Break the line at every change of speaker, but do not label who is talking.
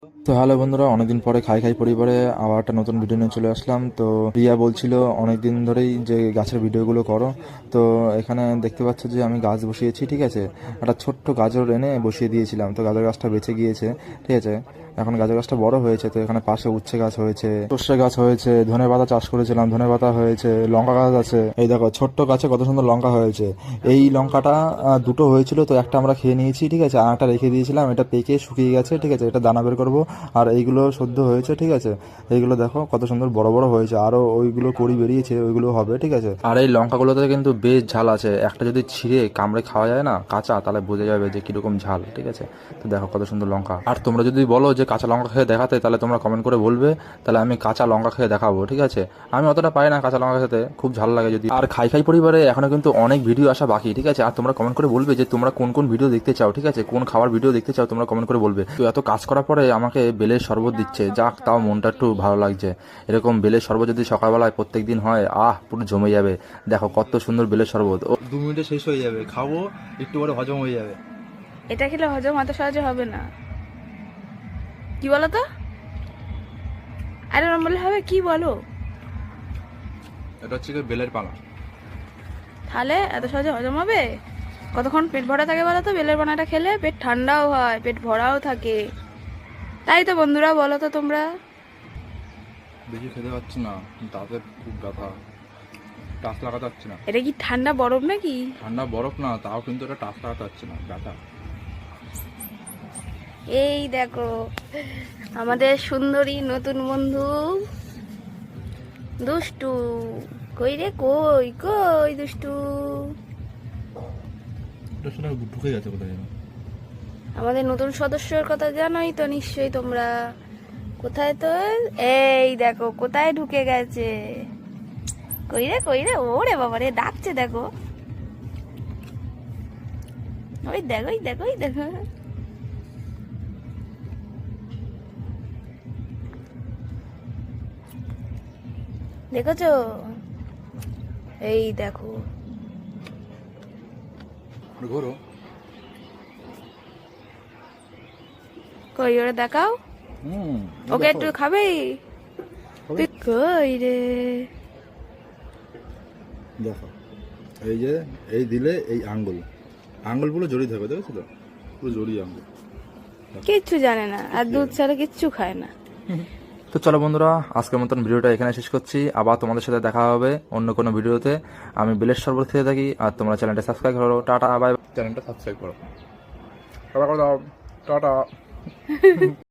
তো হ্যালো বন্ধুরা, অনেকদিন পরে খাই খাই পরিবারে আবার একটা নতুন ভিডিও নিয়ে চলে আসলাম। তো রিয়া বলছিল অনেকদিন ধরেই যে গাছের ভিডিওগুলো করো। তো এখানে দেখতে পাচ্ছ যে আমি গাছ বসিয়েছি, ঠিক আছে। একটা ছোট্ট গাজর এনে বসিয়ে দিয়েছিলাম, তো গাজর গাছটা বেঁচে গিয়েছে, ঠিক আছে। এখন গাজর গাছটা বড় হয়েছে, তো এখানে পাশে উচ্ছে গাছ হয়েছে, সর্ষে গাছ হয়েছে, ধনে পাতা চাষ করেছিলাম, ধনে পাতা হয়েছে, লঙ্কা গাছ আছে। এই দেখো ছোট্ট গাছে কত সুন্দর লঙ্কা হয়েছে। এই লঙ্কাটা দুটো হয়েছিল, তো একটা আমরা খেয়ে নিয়েছি, ঠিক আছে। আর একটা রেখে দিয়েছিলাম, এটা পেকে শুকিয়ে গেছে, ঠিক আছে। এটা দানা বের করবো। আর এইগুলো সদ্য হয়েছে, ঠিক আছে। এইগুলো দেখো কত সুন্দর বড় বড় হয়েছে, আরো ওইগুলো কড়ি বেরিয়েছে, ওইগুলো হবে, ঠিক আছে। আর এই লঙ্কাগুলোতে কিন্তু বেশ ঝাল আছে, একটা যদি ছিঁড়ে কামড়ে খাওয়া যায় না কাঁচা, তাহলে বোঝা যাবে যে কিরকম ঝাল, ঠিক আছে। তো দেখো কত সুন্দর লঙ্কা। আর তোমরা যদি বলো যে কাঁচা লঙ্কা খেয়ে দেখাতে, তাহলে তোমরা কমেন্ট করে বলবে, তাহলে আমি কাঁচা লঙ্কা খেয়ে দেখাবো, ঠিক আছে। আমি অতটা পাই না কাঁচা লঙ্কা খেতে, খুব ঝাল লাগে যদি। আর খাই খাই পরিবারে এখনো কিন্তু অনেক ভিডিও আসা বাকি, ঠিক আছে। আর তোমরা কমেন্ট করে বলবে যে তোমরা কোন কোন ভিডিও দেখতে চাও, ঠিক আছে। কোন খাবার ভিডিও দেখতে চাও তোমরা কমেন্ট করে বলবে। তো এত কাজ করার পরে আমাকে বেলের শরবত দিচ্ছে, যাক তাও মনটা একটু ভালো লাগছে। এরকম বেলের শরবত যদি সকালবেলায় প্রত্যেক দিন হয়, পুরো জমে যাবে। দেখো কত সুন্দর বেলের শরবত, ও 2 মিনিটে শেষ হয়ে যাবে, খাবো একটু পরে হজম হয়ে যাবে।
এটা খেলে হজম এত সহজে হবে না, কি বলো তো? আরে ওরম বললে হবে? কি বলো?
এটা হচ্ছে বেলের পানা।
তাহলে এত সহজে হজম হবে? কতক্ষণ পেট ভরা থাকে বলো তো? বেলের পানাটা খেলে পেট ঠান্ডাও হয়, পেট ভরাও থাকে। তাই তো বন্ধুরা, বলো তো তোমরা।
বেশি খেতে পাচ্ছি না, দাঁতে খুব ব্যথা, টাচ লাগাতে পারছি না।
এটা কি ঠান্ডা বরফ নাকি?
ঠান্ডা বরফ না, তাও কিন্তু এটা টাচ লাগাতে পারছি না, ব্যথা।
এই দেখো আমাদের সুন্দরী নতুন বন্ধু দুষ্টু। কই রে, কই কই দুষ্টু?
ঢুকে গেছে কোথায় যেন।
আমাদের নতুন সদস্যর কথা জানোই তো নিশ্চয়ই তোমরা। কোথায় তো? এই দেখো কোথায় ঢুকে গেছে। কই রে, কই রে? ওরে বাবা রে, ডাকছে দেখো। ওই দেখো, ওই দেখো, ওই দেখো। দেখেছো? এই দেখো।
ঘোরো।
কই ওরে দেখাও। ওকে একটু খাবে? তুই কই রে?
দেখো, এই যে এই দিলে এই আঙ্গুলগুলো জড়িয়ে থাকবে, দেখেছো তো, পুরো জড়িয়ে আঙ্গুল।
কিচ্ছু জানে না, আর দুধ ছাড়া কিচ্ছু খায় না।
তো চলো বন্ধুরা, আজকের মতন ভিডিওটা এখানে শেষ করছি। আবার তোমাদের সাথে দেখা হবে অন্য কোনো ভিডিওতে। আমি বিলের সর্বত থেকে থাকি, আর তোমরা চ্যানেলটা সাবস্ক্রাইব করো। Tata bye. চ্যানেলটা সাবস্ক্রাইব করো, টাটা করে দাও, টাটা।